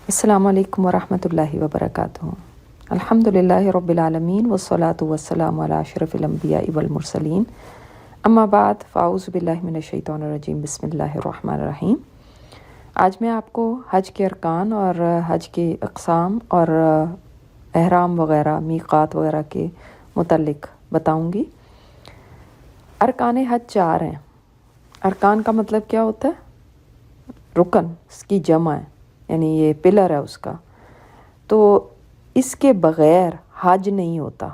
السلام علیکم ورحمۃ اللہ وبرکاتہ۔ الحمدللہ رب العالمین والصلاة والسلام علی اشرف الانبیاء والمرسلین، اما بعد فاعوذ باللہ من الشیطان الرجیم، بسم اللہ الرحمن الرحیم۔ آج میں آپ کو حج کے ارکان اور حج کے اقسام اور احرام وغیرہ میقات وغیرہ کے متعلق بتاؤں گی۔ ارکان حج 4 ہیں۔ ارکان کا مطلب کیا ہوتا ہے؟ رکن، اس کی جمع ہے، یعنی یہ پلر ہے اس کا۔ تو اس کے بغیر حج نہیں ہوتا،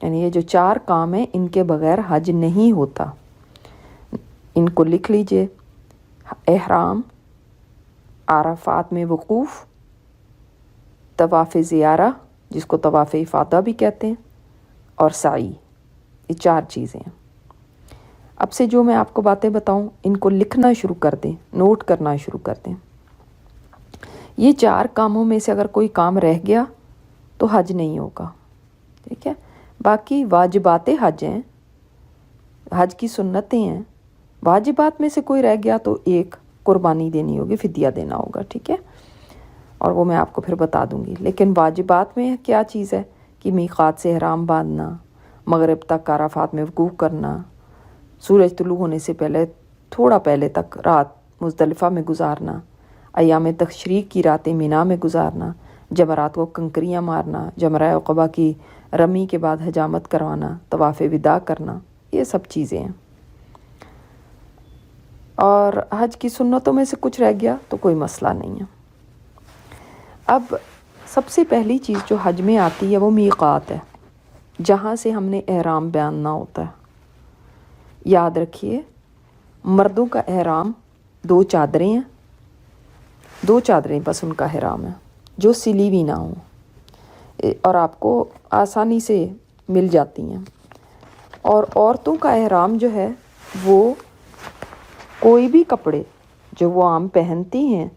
یعنی یہ جو 4 کام ہیں ان کے بغیر حج نہیں ہوتا۔ ان کو لکھ لیجئے: احرام، عرفات میں وقوف، طواف زیارہ جس کو طواف افاضہ بھی کہتے ہیں، اور سعی۔ یہ 4 چیزیں ہیں۔ اب سے جو میں آپ کو باتیں بتاؤں ان کو لکھنا شروع کر دیں، نوٹ کرنا شروع کر دیں۔ یہ 4 کاموں میں سے اگر کوئی کام رہ گیا تو حج نہیں ہوگا، ٹھیک ہے؟ باقی واجبات حج ہیں، حج کی سنتیں ہیں۔ واجبات میں سے کوئی رہ گیا تو ایک قربانی دینی ہوگی، فدیہ دینا ہوگا، ٹھیک ہے؟ اور وہ میں آپ کو پھر بتا دوں گی۔ لیکن واجبات میں کیا چیز ہے کہ میقات سے احرام باندھنا، مغرب تک عرفات میں وقوف کرنا، سورج طلوع ہونے سے پہلے تھوڑا پہلے تک رات مزدلفہ میں گزارنا، ایام تشریق کی راتیں مینا میں گزارنا، جمرات کو کنکریاں مارنا، جمرہ عقبہ کی رمی کے بعد حجامت کروانا، طواف وداع کرنا، یہ سب چیزیں ہیں۔ اور حج کی سنتوں میں سے کچھ رہ گیا تو کوئی مسئلہ نہیں ہے۔ اب سب سے پہلی چیز جو حج میں آتی ہے وہ میقات ہے، جہاں سے ہم نے احرام باندھنا ہوتا ہے۔ یاد رکھیے، مردوں کا احرام 2 چادریں ہیں، 2 چادریں بس ان کا احرام ہے جو سلی ہوئی نہ ہوں، اور آپ کو آسانی سے مل جاتی ہیں۔ اور عورتوں کا احرام جو ہے وہ کوئی بھی کپڑے جو وہ عام پہنتی ہیں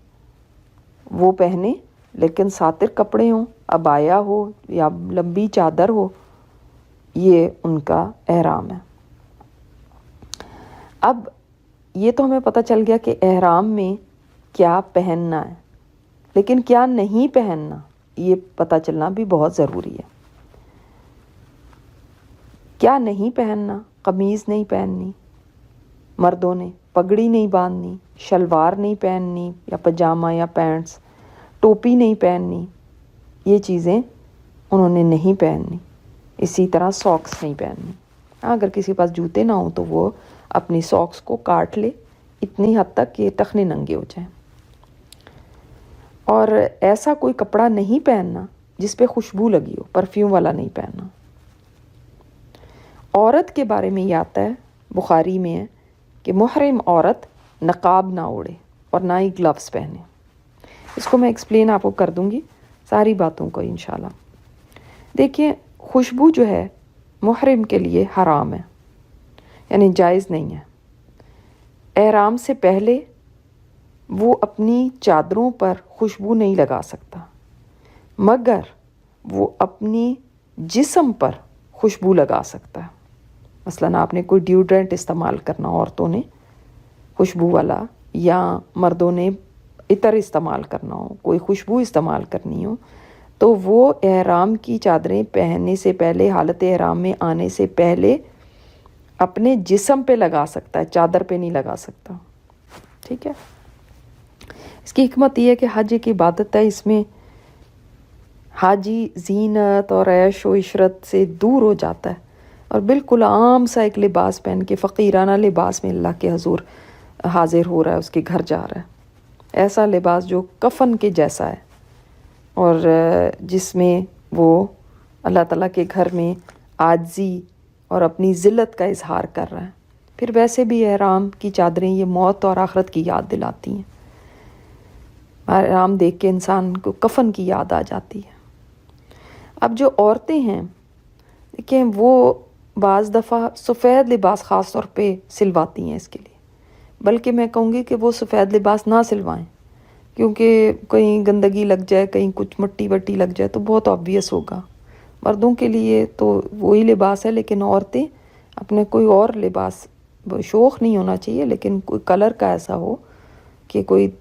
وہ پہنے، لیکن ساتر کپڑے ہوں، عبایا ہو یا لمبی چادر ہو، یہ ان کا احرام ہے۔ اب یہ تو ہمیں پتہ چل گیا کہ احرام میں کیا پہننا ہے، لیکن کیا نہیں پہننا یہ پتہ چلنا بھی بہت ضروری ہے۔ کیا نہیں پہننا؟ قمیض نہیں پہننی مردوں نے، پگڑی نہیں باندھنی، شلوار نہیں پہننی یا پجامہ یا پینٹس، ٹوپی نہیں پہننی، یہ چیزیں انہوں نے نہیں پہننی۔ اسی طرح ساکس نہیں پہننی۔ اگر کسی پاس جوتے نہ ہوں تو وہ اپنی ساکس کو کاٹ لے اتنی حد تک کہ ٹخنے ننگے ہو جائیں۔ اور ایسا کوئی کپڑا نہیں پہننا جس پہ خوشبو لگی ہو، پرفیوم والا نہیں پہننا۔ عورت کے بارے میں یہ آتا ہے، بخاری میں ہے کہ محرم عورت نقاب نہ اوڑھے اور نہ ہی گلوز پہنے۔ اس کو میں ایکسپلین آپ کو کر دوں گی ساری باتوں کو انشاءاللہ۔ دیکھیں، خوشبو جو ہے محرم کے لیے حرام ہے، یعنی جائز نہیں ہے۔ احرام سے پہلے وہ اپنی چادروں پر خوشبو نہیں لگا سکتا، مگر وہ اپنی جسم پر خوشبو لگا سکتا ہے۔ مثلاً آپ نے کوئی ڈیوڈرنٹ استعمال کرنا، عورتوں نے خوشبو والا، یا مردوں نے عطر استعمال کرنا ہو، کوئی خوشبو استعمال کرنی ہو، تو وہ احرام کی چادریں پہننے سے پہلے، حالت احرام میں آنے سے پہلے اپنے جسم پہ لگا سکتا ہے، چادر پہ نہیں لگا سکتا، ٹھیک ہے؟ اس کی حکمت یہ ہے کہ حج ایک عبادت ہے، اس میں حاجی زینت اور عیش و عشرت سے دور ہو جاتا ہے اور بالکل عام سا ایک لباس پہن کے، فقیرانہ لباس میں اللہ کے حضور حاضر ہو رہا ہے، اس کے گھر جا رہا ہے۔ ایسا لباس جو کفن کے جیسا ہے اور جس میں وہ اللہ تعالیٰ کے گھر میں عاجزی اور اپنی ذلت کا اظہار کر رہا ہے۔ پھر ویسے بھی احرام کی چادریں یہ موت اور آخرت کی یاد دلاتی ہیں۔ احرام دیکھ کے انسان کو کفن کی یاد آ جاتی ہے۔ اب جو عورتیں ہیں، دیکھیں، وہ بعض دفعہ سفید لباس خاص طور پہ سلواتی ہیں اس کے لیے، بلکہ میں کہوں گی کہ وہ سفید لباس نہ سلوائیں، کیونکہ کہیں گندگی لگ جائے، کہیں کچھ مٹی وٹی لگ جائے تو بہت آبویس ہوگا۔ مردوں کے لیے تو وہی لباس ہے، لیکن عورتیں اپنے کوئی اور لباس، شوق نہیں ہونا چاہیے لیکن کوئی کلر کا ایسا ہو کہ کوئی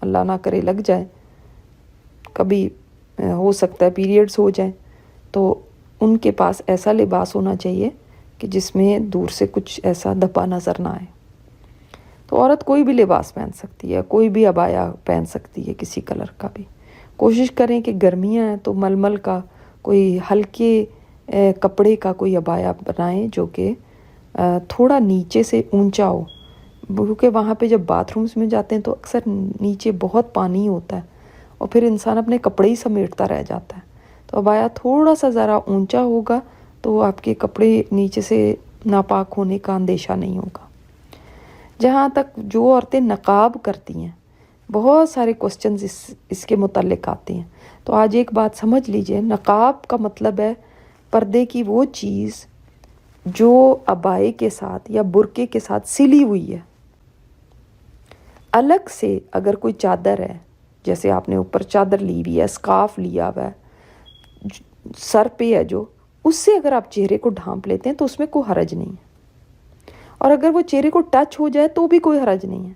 اللہ نہ کرے لگ جائے، کبھی ہو سکتا ہے پیریڈز ہو جائیں، تو ان کے پاس ایسا لباس ہونا چاہیے کہ جس میں دور سے کچھ ایسا دھبا نظر نہ آئے۔ تو عورت کوئی بھی لباس پہن سکتی ہے، کوئی بھی عبایا پہن سکتی ہے، کسی کلر کا بھی۔ کوشش کریں کہ گرمیاں ہیں تو ململ کا کوئی ہلکے کپڑے کا کوئی عبایا بنائیں جو کہ تھوڑا نیچے سے اونچا ہو، کیونکہ وہاں پہ جب باتھ رومز میں جاتے ہیں تو اکثر نیچے بہت پانی ہوتا ہے اور پھر انسان اپنے کپڑے ہی سمیٹتا رہ جاتا ہے۔ تو عبایا تھوڑا سا ذرا اونچا ہوگا تو آپ کے کپڑے نیچے سے ناپاک ہونے کا اندیشہ نہیں ہوگا۔ جہاں تک جو عورتیں نقاب کرتی ہیں، بہت سارے کوسچنز اس کے متعلق آتے ہیں، تو آج ایک بات سمجھ لیجئے، نقاب کا مطلب ہے پردے کی وہ چیز جو عبائے کے ساتھ یا برقعے کے ساتھ سلی ہوئی ہے۔ الگ سے اگر کوئی چادر ہے، جیسے آپ نے اوپر چادر لی ہوئی ہے، اسکارف لیا ہوا ہے، سر پہ ہے جو، اس سے اگر آپ چہرے کو ڈھانپ لیتے ہیں تو اس میں کوئی حرج نہیں ہے، اور اگر وہ چہرے کو ٹچ ہو جائے تو بھی کوئی حرج نہیں ہے۔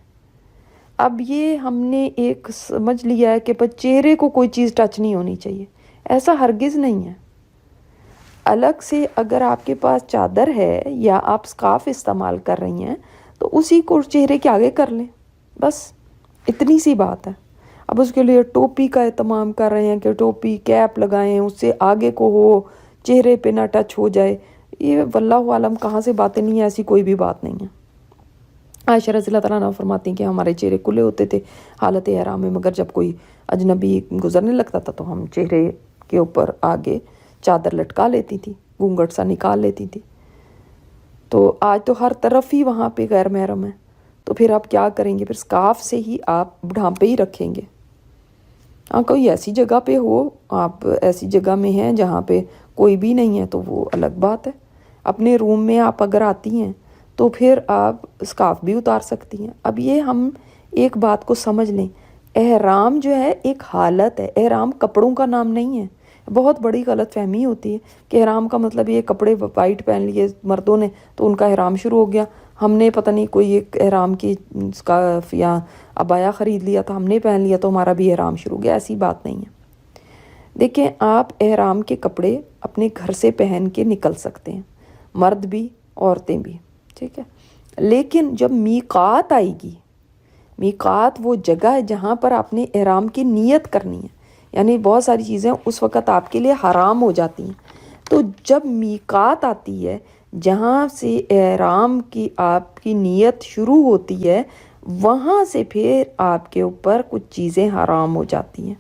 اب یہ ہم نے ایک سمجھ لیا ہے کہ چہرے کو کوئی چیز ٹچ نہیں ہونی چاہیے، ایسا ہرگز نہیں ہے۔ الگ سے اگر آپ کے پاس چادر ہے یا آپ اسکارف استعمال کر رہی ہیں تو اسی کو چہرے کے آگے کر لیں، بس اتنی سی بات ہے۔ اب اس کے لیے ٹوپی کا اہتمام کر رہے ہیں کہ ٹوپی کیپ لگائیں، اس سے آگے کو ہو، چہرے پہ نہ ٹچ ہو جائے، یہ واللہ عالم کہاں سے باتیں نہیں ہیں، ایسی کوئی بھی بات نہیں ہے۔ عائشہ رضی اللہ تعالیٰ عنہ فرماتی ہیں کہ ہمارے چہرے کھلے ہوتے تھے حالت احرام میں، مگر جب کوئی اجنبی گزرنے لگتا تھا تو ہم چہرے کے اوپر آگے چادر لٹکا لیتی تھی، گھونگھٹ سا نکال لیتی تھی۔ تو آج تو ہر طرف ہی وہاں پہ غیر محرم ہے، تو پھر آپ کیا کریں گے؟ پھر اسکارف سے ہی آپ ڈھانپے ہی رکھیں گے۔ ہاں کوئی ایسی جگہ پہ ہو، آپ ایسی جگہ میں ہیں جہاں پہ کوئی بھی نہیں ہے تو وہ الگ بات ہے۔ اپنے روم میں آپ اگر آتی ہیں تو پھر آپ اسکارف بھی اتار سکتی ہیں۔ اب یہ ہم ایک بات کو سمجھ لیں، احرام جو ہے ایک حالت ہے، احرام کپڑوں کا نام نہیں ہے۔ بہت بڑی غلط فہمی ہوتی ہے کہ احرام کا مطلب یہ کپڑے وائٹ پہن لیے مردوں نے تو ان کا احرام شروع ہو گیا، ہم نے پتہ نہیں کوئی ایک احرام کی اسکارف یا عبایا خرید لیا تو ہم نے پہن لیا تو ہمارا بھی احرام شروع ہو گیا، ایسی بات نہیں ہے۔ دیکھیں، آپ احرام کے کپڑے اپنے گھر سے پہن کے نکل سکتے ہیں، مرد بھی عورتیں بھی، ٹھیک ہے، لیکن جب میقات آئے گی، میقات وہ جگہ ہے جہاں پر آپ نے احرام کی نیت کرنی ہے، یعنی بہت ساری چیزیں اس وقت آپ کے لیے حرام ہو جاتی ہیں۔ تو جب میقات آتی ہے جہاں سے احرام کی آپ کی نیت شروع ہوتی ہے، وہاں سے پھر آپ کے اوپر کچھ چیزیں حرام ہو جاتی ہیں۔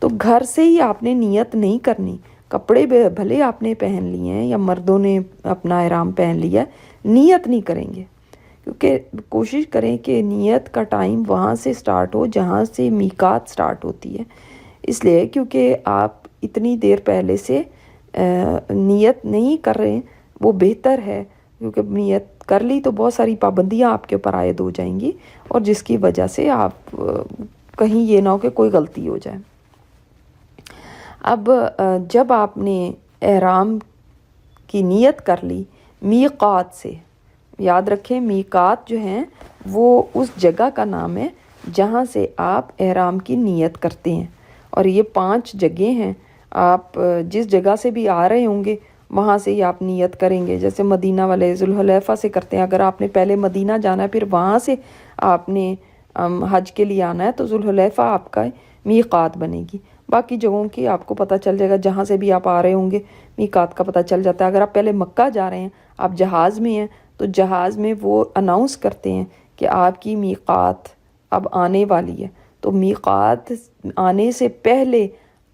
تو گھر سے ہی آپ نے نیت نہیں کرنی، کپڑے بھلے آپ نے پہن لیے ہیں یا مردوں نے اپنا احرام پہن لیا، نیت نہیں کریں گے، کیونکہ کوشش کریں کہ نیت کا ٹائم وہاں سے سٹارٹ ہو جہاں سے میقات سٹارٹ ہوتی ہے۔ اس لیے کیونکہ آپ اتنی دیر پہلے سے نیت نہیں کر رہے ہیں، وہ بہتر ہے، کیونکہ نیت کر لی تو بہت ساری پابندیاں آپ کے اوپر عائد ہو جائیں گی، اور جس کی وجہ سے آپ کہیں یہ نہ ہو کہ کوئی غلطی ہو جائے۔ اب جب آپ نے احرام کی نیت کر لی میقات سے، یاد رکھیں میقات جو ہیں وہ اس جگہ کا نام ہے جہاں سے آپ احرام کی نیت کرتے ہیں، اور یہ 5 جگہیں ہیں۔ آپ جس جگہ سے بھی آ رہے ہوں گے وہاں سے ہی آپ نیت کریں گے، جیسے مدینہ والے ذوالحلیفہ سے کرتے ہیں، اگر آپ نے پہلے مدینہ جانا ہے پھر وہاں سے آپ نے حج کے لیے آنا ہے تو ذوالحلیفہ آپ کا میقات بنے گی۔ باقی جگہوں کی آپ کو پتہ چل جائے گا، جہاں سے بھی آپ آ رہے ہوں گے میقات کا پتہ چل جاتا ہے۔ اگر آپ پہلے مکہ جا رہے ہیں، آپ جہاز میں ہیں، تو جہاز میں وہ اناؤنس کرتے ہیں کہ آپ کی میقات اب آنے والی ہے، تو میقات آنے سے پہلے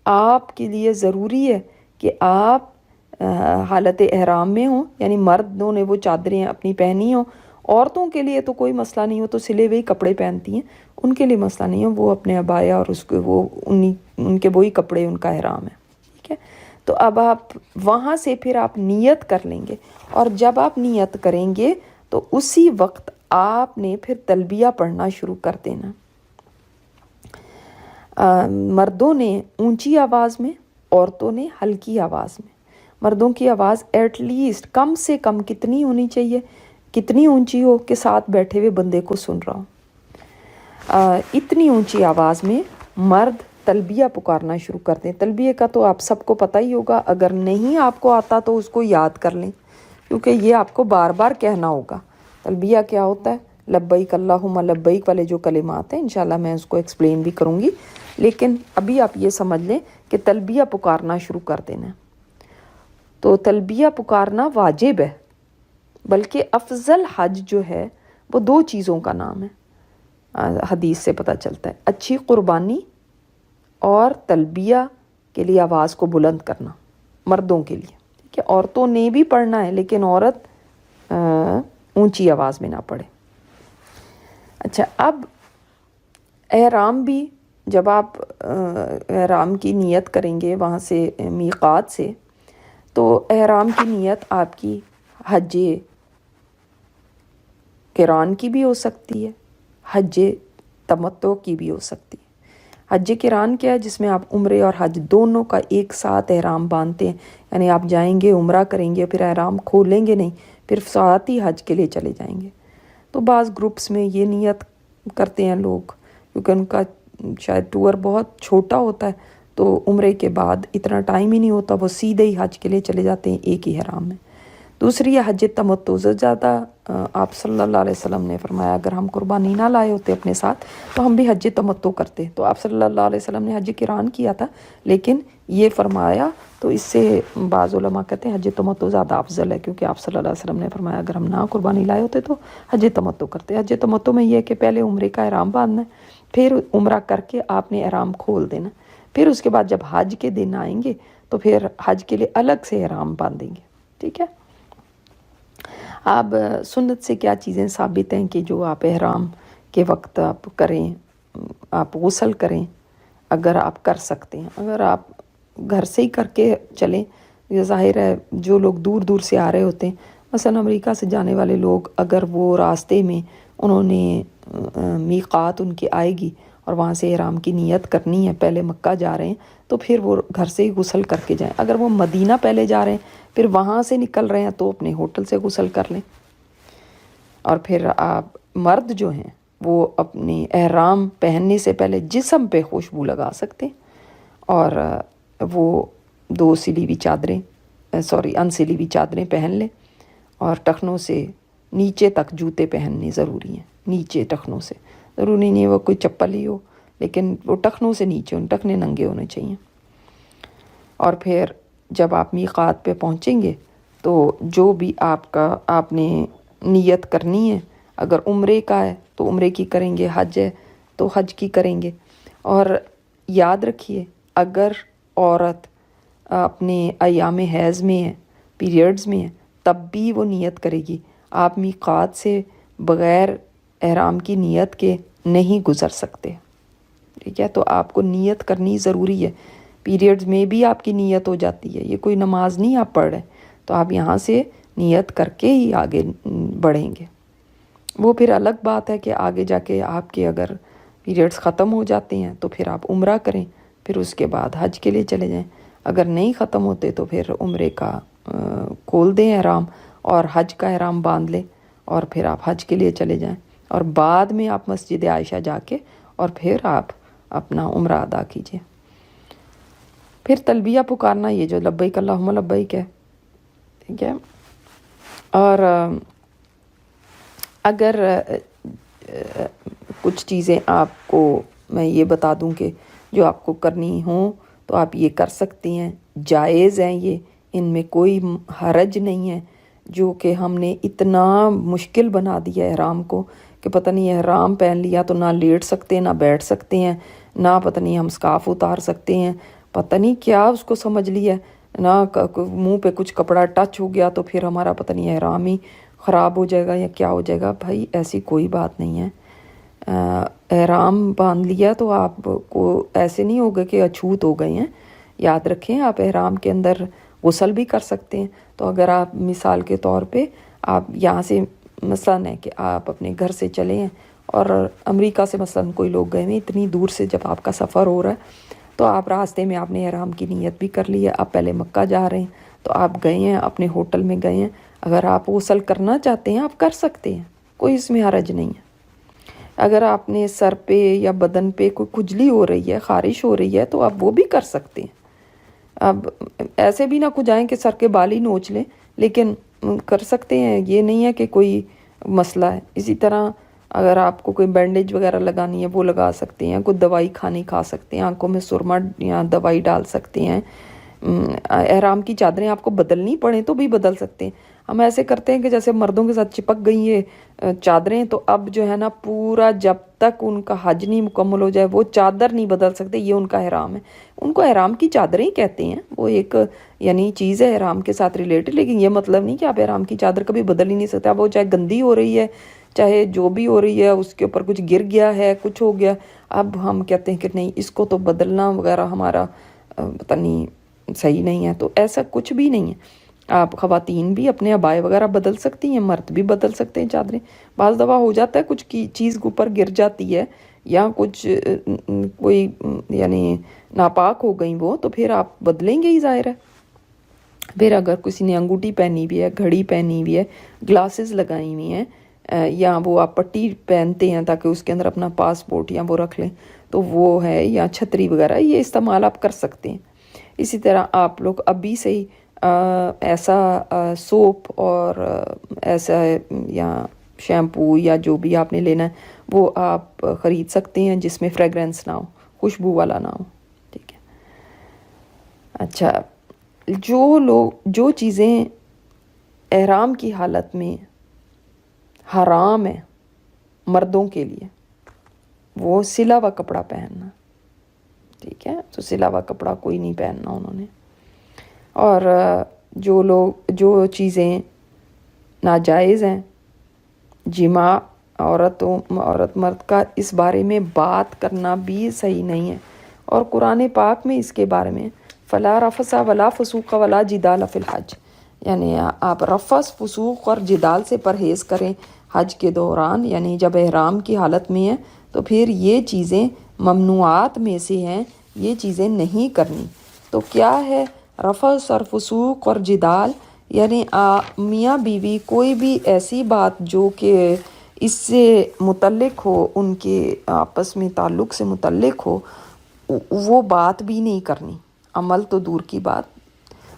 آپ کے لیے ضروری ہے کہ آپ حالت احرام میں ہوں، یعنی مردوں نے وہ چادریں اپنی پہنی ہوں۔ عورتوں کے لیے تو کوئی مسئلہ نہیں ہو، تو سلے ہوئے کپڑے پہنتی ہیں، ان کے لیے مسئلہ نہیں ہو، وہ اپنے عبایا اور اس کو وہ ان کے وہی کپڑے ان کا احرام ہے، ٹھیک ہے۔ تو اب آپ وہاں سے پھر آپ نیت کر لیں گے، اور جب آپ نیت کریں گے تو اسی وقت آپ نے پھر تلبیہ پڑھنا شروع کر دینا۔ مردوں نے اونچی آواز میں، عورتوں نے ہلکی آواز میں۔ مردوں کی آواز ایٹ لیسٹ کم سے کم کتنی ہونی چاہیے، کتنی اونچی ہو کہ ساتھ بیٹھے ہوئے بندے کو سن رہا ہو۔ اتنی اونچی آواز میں مرد تلبیہ پکارنا شروع کر دیں. تلبیہ کا تو آپ سب کو پتہ ہی ہوگا، اگر نہیں آپ کو آتا تو اس کو یاد کر لیں، کیونکہ یہ آپ کو بار بار کہنا ہوگا. تلبیہ کیا ہوتا ہے؟ لبیک اللہم لبیک والے جو کلمات ہیں، انشاءاللہ میں اس کو ایکسپلین بھی کروں گی، لیکن ابھی آپ یہ سمجھ لیں کہ تلبیہ پکارنا شروع کر دینا. تو تلبیہ پکارنا واجب ہے، بلکہ افضل حج جو ہے وہ 2 چیزوں کا نام ہے، حدیث سے پتہ چلتا ہے: اچھی قربانی اور تلبیہ کے لیے آواز کو بلند کرنا مردوں کے لیے. ٹھیک ہے، عورتوں نے بھی پڑھنا ہے لیکن عورت اونچی آواز میں نہ پڑھے. اچھا، اب احرام بھی جب آپ احرام کی نیت کریں گے وہاں سے میقات سے، تو احرام کی نیت آپ کی حج قران کی بھی ہو سکتی ہے، حج تمتع کی بھی ہو سکتی ہے. حج قران کیا ہے؟ جس میں آپ عمرے اور حج دونوں کا ایک ساتھ احرام باندھتے ہیں، یعنی آپ جائیں گے عمرہ کریں گے پھر احرام کھولیں گے نہیں، پھر ساتھ ہی حج کے لیے چلے جائیں گے. تو بعض گروپس میں یہ نیت کرتے ہیں لوگ، کیونکہ ان کا شاید ٹور بہت چھوٹا ہوتا ہے، تو عمرے کے بعد اتنا ٹائم ہی نہیں ہوتا، وہ سیدھے ہی حج کے لیے چلے جاتے ہیں ایک ہی احرام میں. دوسری ہے حج تمتع. زیادہ آپ صلی اللہ علیہ وسلم نے فرمایا اگر ہم قربانی نہ لائے ہوتے اپنے ساتھ تو ہم بھی حج تمتع کرتے. تو آپ صلی اللہ علیہ وسلم نے حج قران کیا تھا، لیکن یہ فرمایا تو اس سے بعض علماء کہتے ہیں حج تمتع زیادہ افضل ہے، کیونکہ آپ صلی اللہ علیہ وسلم نے فرمایا اگر ہم نہ قربانی لائے ہوتے تو حج تمتع کرتے. حج تمتع میں یہ ہے کہ پہلے عمرے کا احرام باندھنا ہے، پھر عمرہ کر کے آپ نے احرام کھول دینا، پھر اس کے بعد جب حج کے دن آئیں گے تو پھر حج کے لیے الگ سے احرام باندھیں گے. ٹھیک ہے. اب سنت سے کیا چیزیں ثابت ہیں کہ جو آپ احرام کے وقت آپ کریں؟ آپ غسل کریں اگر آپ کر سکتے ہیں. اگر آپ گھر سے ہی کر کے چلیں، یہ ظاہر ہے جو لوگ دور دور سے آ رہے ہوتے ہیں، مثلا امریکہ سے جانے والے لوگ، اگر وہ راستے میں انہوں نے میقات ان کی آئے گی اور وہاں سے احرام کی نیت کرنی ہے، پہلے مکہ جا رہے ہیں تو پھر وہ گھر سے ہی غسل کر کے جائیں. اگر وہ مدینہ پہلے جا رہے ہیں پھر وہاں سے نکل رہے ہیں تو اپنے ہوٹل سے غسل کر لیں. اور پھر آپ مرد جو ہیں وہ اپنے احرام پہننے سے پہلے جسم پہ خوشبو لگا سکتے ہیں، اور وہ 2 سلی ہوئی چادریں ان سلی ہوئی چادریں پہن لیں، اور ٹخنوں سے نیچے تک جوتے پہننے ضروری ہیں. نیچے ٹخنوں سے ضروری نہیں ہے وہ کوئی چپل ہی ہو، لیکن وہ ٹخنوں سے نیچے، ان ٹخنے ننگے ہونے چاہیے. اور پھر جب آپ میقات پہ پہنچیں گے تو جو بھی آپ نے نیت کرنی ہے، اگر عمرے کا ہے تو عمرے کی کریں گے، حج ہے تو حج کی کریں گے. اور یاد رکھیے اگر عورت اپنے ایام حیض میں ہے، پیریڈز میں ہے، تب بھی وہ نیت کرے گی. آپ میقات سے بغیر احرام کی نیت کے نہیں گزر سکتے. ٹھیک ہے، تو آپ کو نیت کرنی ضروری ہے. پیریڈز میں بھی آپ کی نیت ہو جاتی ہے، یہ کوئی نماز نہیں آپ پڑھ رہے، تو آپ یہاں سے نیت کر کے ہی آگے بڑھیں گے. وہ پھر الگ بات ہے کہ آگے جا کے آپ کے اگر پیریڈز ختم ہو جاتے ہیں تو پھر آپ عمرہ کریں، پھر اس کے بعد حج کے لیے چلے جائیں. اگر نہیں ختم ہوتے تو پھر عمرے کا کھول دیں احرام اور حج کا احرام باندھ لیں، اور پھر آپ حج کے لیے چلے جائیں، اور بعد میں آپ مسجد عائشہ جا کے اور پھر آپ اپنا عمرہ ادا کیجیے. پھر تلبیہ پکارنا، یہ جو لبیک اللہم لبیک ہے. ٹھیک ہے. اور اگر کچھ چیزیں آپ کو میں یہ بتا دوں کہ جو آپ کو کرنی ہوں تو آپ یہ کر سکتے ہیں، جائز ہیں، یہ ان میں کوئی حرج نہیں ہے. جو کہ ہم نے اتنا مشکل بنا دیا احرام کو کہ پتہ نہیں احرام پہن لیا تو نہ لیٹ سکتے، نہ بیٹھ سکتے ہیں، نہ پتہ نہیں ہم سکارف اتار سکتے ہیں، پتہ نہیں کیا اس کو سمجھ لیا، نہ منہ پہ کچھ کپڑا ٹچ ہو گیا تو پھر ہمارا پتہ نہیں احرام ہی خراب ہو جائے گا یا کیا ہو جائے گا. بھائی ایسی کوئی بات نہیں ہے. احرام باندھ لیا تو آپ کو ایسے نہیں ہوگا کہ اچھوت ہو گئے ہیں. یاد رکھیں آپ احرام کے اندر غسل بھی کر سکتے ہیں. تو اگر آپ مثال کے طور پہ آپ یہاں سے مثلاً ہے کہ آپ اپنے گھر سے چلے ہیں اور امریکہ سے مثلاً کوئی لوگ گئے ہیں، اتنی دور سے جب آپ کا سفر ہو رہا ہے تو آپ راستے میں آپ نے احرام کی نیت بھی کر لی ہے، آپ پہلے مکہ جا رہے ہیں تو آپ گئے ہیں اپنے ہوٹل میں گئے ہیں، اگر آپ غسل کرنا چاہتے ہیں آپ کر سکتے ہیں، کوئی اس میں حرج نہیں ہے. اگر آپ نے سر پہ یا بدن پہ کوئی کھجلی ہو رہی ہے، خارش ہو رہی ہے، تو آپ وہ بھی کر سکتے ہیں. اب ایسے بھی نہ کھجائیں کہ سر کے بال ہی نوچ لیں، لیکن کر سکتے ہیں، یہ نہیں ہے کہ کوئی مسئلہ ہے. اسی طرح اگر آپ کو کوئی بینڈیج وغیرہ لگانی ہے وہ لگا سکتے ہیں، کوئی دوائی کھا سکتے ہیں، آنکھوں میں سرما یا دوائی ڈال سکتے ہیں. احرام کی چادریں آپ کو بدلنی پڑیں تو بھی بدل سکتے ہیں. ہم ایسے کرتے ہیں کہ جیسے مردوں کے ساتھ چپک گئی یہ چادریں، تو اب جو ہے نا پورا جب تک ان کا حج نہیں مکمل ہو جائے وہ چادر نہیں بدل سکتے. یہ ان کا احرام ہے، ان کو احرام کی چادریں ہی کہتے ہیں. وہ ایک یعنی چیز ہے احرام کے ساتھ ریلیٹڈ، لیکن یہ مطلب نہیں کہ آپ احرام کی چادر کبھی بدل ہی نہیں سکتے. اب وہ چاہے گندی ہو رہی ہے، چاہے جو بھی ہو رہی ہے، اس کے اوپر کچھ گر گیا ہے، کچھ ہو گیا، اب ہم کہتے ہیں کہ نہیں اس کو تو بدلنا وغیرہ ہمارا پتہ نہیں صحیح نہیں ہے. تو ایسا کچھ بھی نہیں ہے. آپ خواتین بھی اپنے عبائے وغیرہ بدل سکتی ہیں، مرد بھی بدل سکتے ہیں چادریں. بعض دفعہ ہو جاتا ہے کچھ کی چیز کے اوپر گر جاتی ہے یا کچھ کوئی یعنی ناپاک ہو گئی وہ، تو پھر آپ بدلیں گے ہی، ظاہر ہے. پھر اگر کسی نے انگوٹھی پہنی ہوئی ہے، گھڑی پہنی ہوئی ہے، گلاسز لگائی ہوئی ہیں، یا وہ آپ پٹی پہنتے ہیں تاکہ اس کے اندر اپنا پاسپورٹ یا وہ رکھ لیں، تو وہ ہے، یا چھتری وغیرہ، یہ استعمال آپ کر سکتے ہیں. اسی طرح آپ لوگ ابھی سے ہی ایسا سوپ اور ایسا یا شیمپو یا جو بھی آپ نے لینا ہے وہ آپ خرید سکتے ہیں جس میں فریگرنس نہ ہو، خوشبو والا نہ ہو. ٹھیک ہے. اچھا، جو چیزیں احرام کی حالت میں حرام ہے مردوں کے لیے، وہ سلا ہوا کپڑا پہننا. ٹھیک ہے، تو سلا ہوا کپڑا کوئی نہیں پہننا انہوں نے. اور جو چیزیں ناجائز ہیں، جماع عورت مرد کا، اس بارے میں بات کرنا بھی صحیح نہیں ہے. اور قرآن پاک میں اس کے بارے میں فلا رفث ولا فسوق ولا جدال فی الحج، یعنی آپ رفث، فسوق اور جدال سے پرہیز کریں حج کے دوران، یعنی جب احرام کی حالت میں ہیں تو پھر یہ چیزیں ممنوعات میں سے ہیں، یہ چیزیں نہیں کرنی. تو کیا ہے رفث اور فسوق اور جدال؟ یعنی میاں بیوی کوئی بھی ایسی بات جو کہ اس سے متعلق ہو، ان کے آپس میں تعلق سے متعلق ہو، وہ بات بھی نہیں کرنی. عمل تو دور کی بات،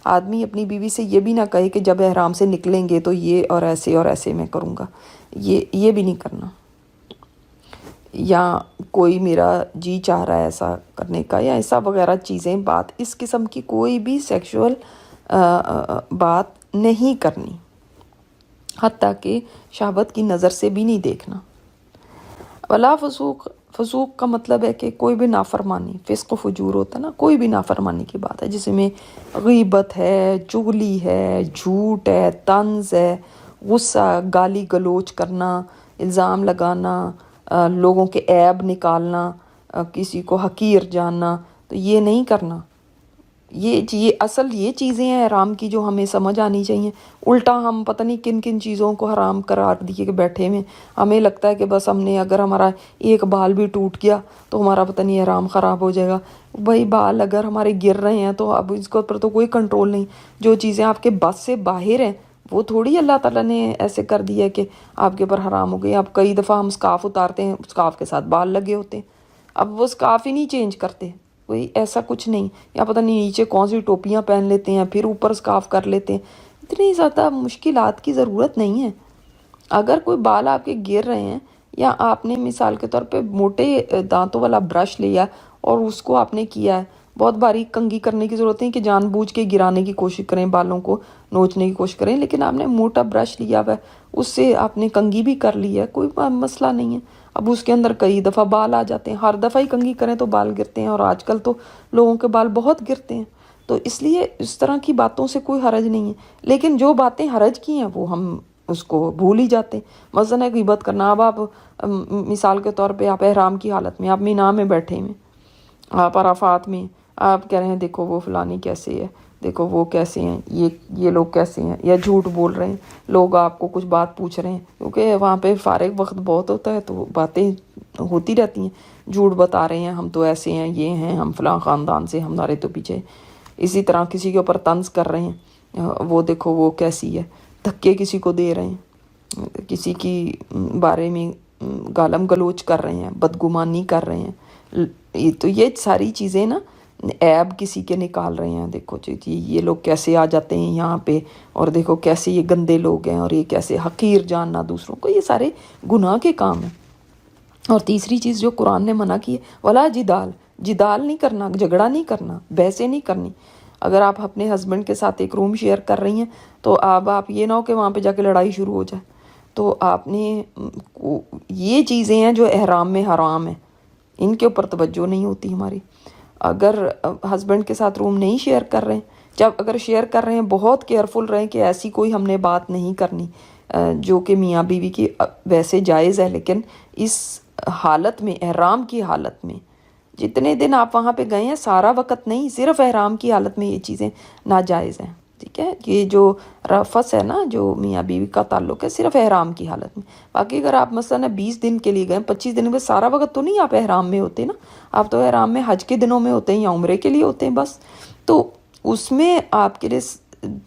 آدمی اپنی بیوی سے یہ بھی نہ کہے کہ جب احرام سے نکلیں گے تو یہ اور ایسے میں کروں گا، یہ بھی نہیں کرنا. یا کوئی میرا جی چاہ رہا ہے ایسا کرنے کا، یا ایسا وغیرہ چیزیں، بات اس قسم کی کوئی بھی سیکشول بات نہیں کرنی، حتیٰ کہ شہوت کی نظر سے بھی نہیں دیکھنا. ولا فسوق کا مطلب ہے کہ کوئی بھی نافرمانی، فسق و فجور ہوتا ہے نا، کوئی بھی نافرمانی کی بات ہے جس میں غیبت ہے، چغلی ہے، جھوٹ ہے، طنز ہے، غصہ، گالی گلوچ کرنا، الزام لگانا، لوگوں کے عیب نکالنا، کسی کو حقیر جاننا، تو یہ نہیں کرنا. یہ اصل یہ چیزیں ہیں حرام کی جو ہمیں سمجھ آنی چاہیے. الٹا ہم پتہ نہیں کن کن چیزوں کو حرام قرار دیے کہ بیٹھے میں، ہمیں لگتا ہے کہ بس ہم نے اگر ہمارا ایک بال بھی ٹوٹ گیا تو ہمارا پتہ نہیں حرام خراب ہو جائے گا. بھائی بال اگر ہمارے گر رہے ہیں تو اب اس کے اوپر تو کوئی کنٹرول نہیں. جو چیزیں آپ کے بس سے باہر ہیں وہ تھوڑی اللہ تعالیٰ نے ایسے کر دیا کہ آپ کے اوپر حرام ہو گئی. اب کئی دفعہ ہم سکارف اتارتے ہیں، سکارف کے ساتھ بال لگے ہوتے ہیں، اب وہ سکارف ہی نہیں چینج کرتے، کوئی ایسا کچھ نہیں. یا پتہ نہیں نیچے کون سی ٹوپیاں پہن لیتے ہیں پھر اوپر سکارف کر لیتے ہیں. اتنی زیادہ مشکلات کی ضرورت نہیں ہے. اگر کوئی بال آپ کے گر رہے ہیں، یا آپ نے مثال کے طور پہ موٹے دانتوں والا برش لیا اور اس کو آپ نے کیا ہے، بہت باریک کنگھی کرنے کی ضرورت نہیں کہ جان بوجھ کے گرانے کی کوشش کریں، بالوں کو نوچنے کی کوشش کریں، لیکن آپ نے موٹا برش لیا ہوا ہے، اس سے آپ نے کنگھی بھی کر لی ہے، کوئی مسئلہ نہیں ہے. اب اس کے اندر کئی دفعہ بال آ جاتے ہیں، ہر دفعہ ہی کنگھی کریں تو بال گرتے ہیں، اور آج کل تو لوگوں کے بال بہت گرتے ہیں. تو اس لیے اس طرح کی باتوں سے کوئی حرج نہیں ہے. لیکن جو باتیں حرج کی ہیں وہ ہم اس کو بھول ہی جاتے ہیں. مثلاً غیبت کرنا. اب آپ مثال کے طور پہ آپ احرام کی حالت میں، آپ مینا میں بیٹھے ہیں، آپ عرفات میں، آپ کہہ رہے ہیں دیکھو وہ فلانی کیسے ہے، دیکھو وہ کیسے ہیں، یہ لوگ کیسے ہیں، یا جھوٹ بول رہے ہیں. لوگ آپ کو کچھ بات پوچھ رہے ہیں کیونکہ وہاں پہ فارغ وقت بہت ہوتا ہے تو باتیں ہوتی رہتی ہیں. جھوٹ بتا رہے ہیں، ہم تو ایسے ہیں، یہ ہیں، ہم فلاں خاندان سے، ہمارے تو پیچھے. اسی طرح کسی کے اوپر طنز کر رہے ہیں، وہ دیکھو وہ کیسی ہے. دھکے کسی کو دے رہے ہیں، کسی کی بارے میں گالم گلوچ کر رہے ہیں، بدگمانی کر رہے ہیں، تو یہ ساری چیزیں نا عیب کسی کے نکال رہے ہیں، دیکھو جی یہ لوگ کیسے آ جاتے ہیں یہاں پہ، اور دیکھو کیسے یہ گندے لوگ ہیں، اور یہ کیسے حقیر جاننا دوسروں کو، یہ سارے گناہ کے کام ہیں۔ اور تیسری چیز جو قرآن نے منع کی ہے، ولا جدال نہیں کرنا، جھگڑا نہیں کرنا، بحثیں نہیں کرنی۔ اگر آپ اپنے ہسبینڈ کے ساتھ ایک روم شیئر کر رہی ہیں تو آپ یہ نہ ہو کہ وہاں پہ جا کے لڑائی شروع ہو جائے۔ تو آپ نے یہ چیزیں ہیں جو احرام میں حرام ہیں، ان کے اوپر توجہ نہیں ہوتی ہماری۔ اگر ہسبینڈ کے ساتھ روم نہیں شیئر کر رہے ہیں، جب اگر شیئر کر رہے ہیں بہت کیئرفل رہیں کہ ایسی کوئی ہم نے بات نہیں کرنی جو کہ میاں بیوی کی ویسے جائز ہے، لیکن اس حالت میں، احرام کی حالت میں، جتنے دن آپ وہاں پہ گئے ہیں سارا وقت نہیں، صرف احرام کی حالت میں یہ چیزیں ناجائز ہیں، ٹھیک ہے؟ یہ جو رفث ہے نا، جو میاں بیوی کا تعلق ہے، صرف احرام کی حالت میں۔ باقی اگر آپ مثلا 20 دن کے لیے گئے، 25 دن میں، سارا وقت تو نہیں آپ احرام میں ہوتے نا، آپ تو احرام میں حج کے دنوں میں ہوتے ہیں یا عمرے کے لیے ہوتے ہیں بس، تو اس میں آپ کے لیے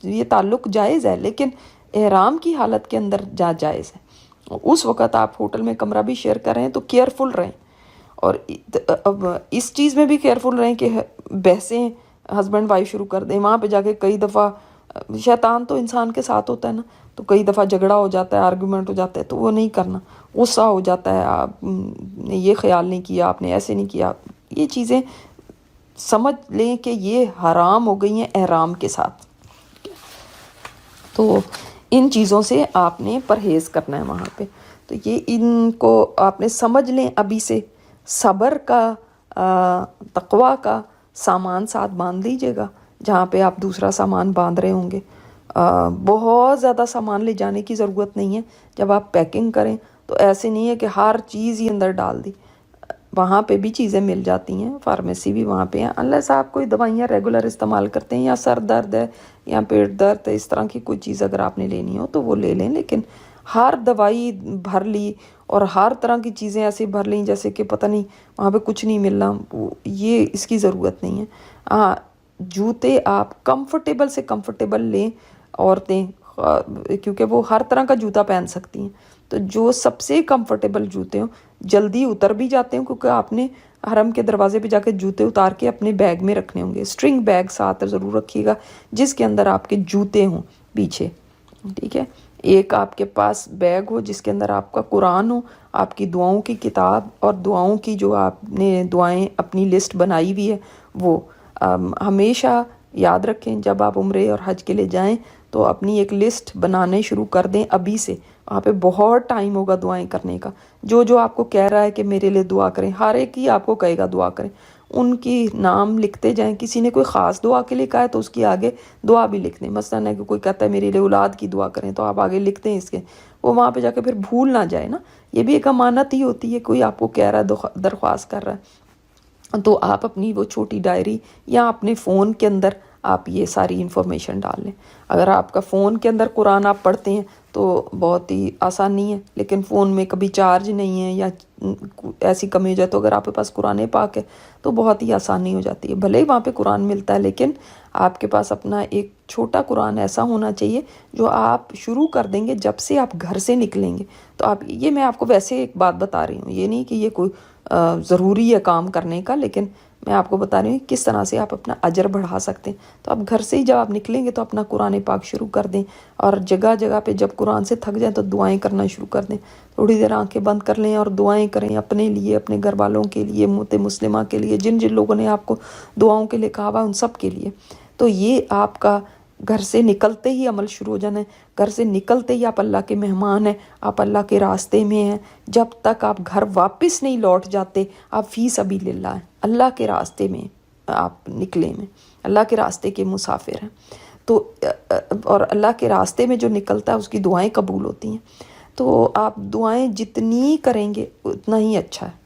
یہ تعلق جائز ہے، لیکن احرام کی حالت کے اندر جائز ہے۔ اس وقت آپ ہوٹل میں کمرہ بھی شیئر کر رہے ہیں تو کیئرفل رہیں، اور اب اس چیز میں بھی کیئرفل رہیں کہ بحثیں ہسبینڈ وائف شروع کر دیں، وہاں پہ جا کے کئی دفعہ شیطان تو انسان کے ساتھ ہوتا ہے نا، تو کئی دفعہ جھگڑا ہو جاتا ہے، آرگومنٹ ہو جاتا ہے، تو وہ نہیں کرنا، غصہ ہو جاتا ہے، آپ نے یہ خیال نہیں کیا، آپ نے ایسے نہیں کیا، یہ چیزیں سمجھ لیں کہ یہ حرام ہو گئی ہیں احرام کے ساتھ۔ تو ان چیزوں سے آپ نے پرہیز کرنا ہے وہاں پہ، تو یہ ان کو آپ نے سمجھ لیں ابھی سے، صبر کا، تقوی کا سامان ساتھ باندھ لیجیے گا جہاں پہ آپ دوسرا سامان باندھ رہے ہوں گے۔ بہت زیادہ سامان لے جانے کی ضرورت نہیں ہے، جب آپ پیکنگ کریں تو ایسے نہیں ہے کہ ہر چیز ہی اندر ڈال دی، وہاں پہ بھی چیزیں مل جاتی ہیں، فارمیسی بھی وہاں پہ ہیں، انلیس آپ کوئی دوائیاں ریگولر استعمال کرتے ہیں، یا سر درد ہے یا پیٹ درد ہے، اس طرح کی کوئی چیز اگر آپ نے لینی ہو تو وہ لے لیں، لیکن ہر دوائی بھر لی اور ہر طرح کی چیزیں ایسی بھر لیں جیسے کہ پتہ نہیں وہاں پہ کچھ نہیں ملنا، یہ اس کی ضرورت نہیں ہے۔ ہاں، جوتے آپ کمفرٹیبل سے کمفرٹیبل لیں، عورتیں، کیونکہ وہ ہر طرح کا جوتا پہن سکتی ہیں، تو جو سب سے کمفرٹیبل جوتے ہوں، جلدی اتر بھی جاتے ہیں، کیونکہ آپ نے حرم کے دروازے پہ جا کے جوتے اتار کے اپنے بیگ میں رکھنے ہوں گے، اسٹرنگ بیگ ساتھ ضرور رکھیے گا جس کے اندر آپ کے جوتے ہوں پیچھے، ٹھیک ہے؟ ایک آپ کے پاس بیگ ہو جس کے اندر آپ کا قرآن ہو، آپ کی دعاؤں کی کتاب، اور دعاؤں کی جو آپ نے دعائیں اپنی لسٹ بنائی ہوئی ہے وہ ہمیشہ یاد رکھیں۔ جب آپ عمرے اور حج کے لیے جائیں تو اپنی ایک لسٹ بنانے شروع کر دیں ابھی سے، وہاں پہ بہت ٹائم ہوگا دعائیں کرنے کا، جو آپ کو کہہ رہا ہے کہ میرے لیے دعا کریں، ہر ایک ہی آپ کو کہے گا دعا کریں، ان کی نام لکھتے جائیں، کسی نے کوئی خاص دعا کے لیے کہا ہے تو اس کی آگے دعا بھی لکھ دیں، مثلاً ہے کہ کوئی کہتا ہے میرے لیے اولاد کی دعا کریں تو آپ آگے لکھتے ہیں اس کے، وہ وہاں پہ جا کے پھر بھول نہ جائے نا، یہ بھی ایک امانت ہی ہوتی ہے، کوئی آپ کو کہہ رہا ہے، درخواست کر رہا ہے، تو آپ اپنی وہ چھوٹی ڈائری یا اپنے فون کے اندر آپ یہ ساری انفارمیشن ڈال لیں۔ اگر آپ کا فون کے اندر قرآن آپ پڑھتے ہیں تو بہت ہی آسان نہیں ہے، لیکن فون میں کبھی چارج نہیں ہے یا ایسی کمی ہو جائے تو اگر آپ کے پاس قرآن پاک ہے تو بہت ہی آسانی ہو جاتی ہے، بھلے ہی وہاں پہ قرآن ملتا ہے لیکن آپ کے پاس اپنا ایک چھوٹا قرآن ایسا ہونا چاہیے جو آپ شروع کر دیں گے جب سے آپ گھر سے نکلیں گے۔ تو آپ یہ، میں آپ کو ویسے ایک بات بتا رہی ہوں، یہ نہیں کہ یہ کوئی ضروری ہے کام کرنے کا، لیکن میں آپ کو بتا رہی ہوں کس طرح سے آپ اپنا اجر بڑھا سکتے ہیں۔ تو آپ گھر سے ہی جب آپ نکلیں گے تو اپنا قرآن پاک شروع کر دیں، اور جگہ جگہ پہ جب قرآن سے تھک جائیں تو دعائیں کرنا شروع کر دیں، تھوڑی دیر آنکھیں بند کر لیں اور دعائیں کریں اپنے لیے، اپنے گھر والوں کے لیے، امت مسلمہ کے لیے، جن لوگوں نے آپ کو دعاؤں کے لیے کہا ہوا ان سب کے لیے۔ تو یہ آپ کا گھر سے نکلتے ہی عمل شروع ہو جانا ہے، گھر سے نکلتے ہی آپ اللہ کے مہمان ہیں، آپ اللہ کے راستے میں ہیں، جب تک آپ گھر واپس نہیں لوٹ جاتے آپ فی سبیل اللہ ہیں، اللہ کے راستے میں آپ نکلے میں، اللہ کے راستے کے مسافر ہیں، تو اور اللہ کے راستے میں جو نکلتا ہے اس کی دعائیں قبول ہوتی ہیں، تو آپ دعائیں جتنی کریں گے اتنا ہی اچھا ہے۔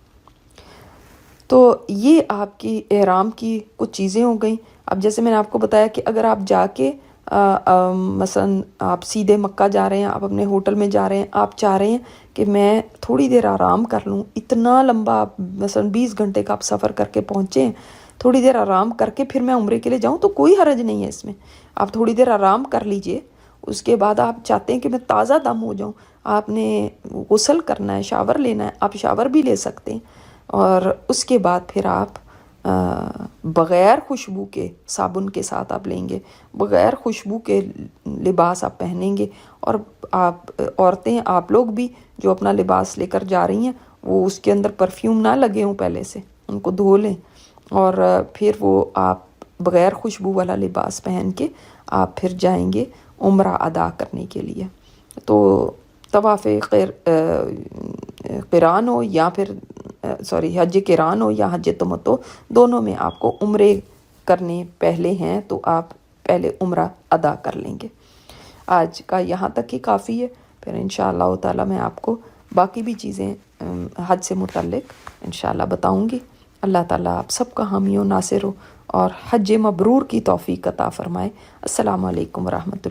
تو یہ آپ کی احرام کی کچھ چیزیں ہو گئیں۔ اب جیسے میں نے آپ کو بتایا کہ اگر آپ جا کے مثلاً آپ سیدھے مکہ جا رہے ہیں، آپ اپنے ہوٹل میں جا رہے ہیں، آپ چاہ رہے ہیں کہ میں تھوڑی دیر آرام کر لوں، اتنا لمبا مثلاً 20 گھنٹے کا آپ سفر کر کے پہنچے ہیں، تھوڑی دیر آرام کر کے پھر میں عمرے کے لیے جاؤں تو کوئی حرج نہیں ہے اس میں، آپ تھوڑی دیر آرام کر لیجئے، اس کے بعد آپ چاہتے ہیں کہ میں تازہ دم ہو جاؤں، آپ نے غسل کرنا ہے، شاور لینا ہے، آپ شاور بھی لے سکتے ہیں، اور اس کے بعد پھر آپ بغیر خوشبو کے صابن کے ساتھ آپ لیں گے، بغیر خوشبو کے لباس آپ پہنیں گے، اور آپ عورتیں، آپ لوگ بھی جو اپنا لباس لے کر جا رہی ہیں وہ اس کے اندر پرفیوم نہ لگے ہوں، پہلے سے ان کو دھو لیں، اور پھر وہ آپ بغیر خوشبو والا لباس پہن کے آپ پھر جائیں گے عمرہ ادا کرنے کے لیے۔ تو طواف قران ہو یا پھر حج قران ہو یا حج تمتع، دونوں میں آپ کو عمرے کرنے پہلے ہیں تو آپ پہلے عمرہ ادا کر لیں گے۔ آج کا یہاں تک ہی کافی ہے، پھر انشاءاللہ تعالی میں آپ کو باقی بھی چیزیں حج سے متعلق انشاءاللہ بتاؤں گی۔ اللہ تعالیٰ آپ سب کا حامی و ناصر ہو اور حج مبرور کی توفیق عطا فرمائے۔ السلام علیکم ورحمۃ اللہ۔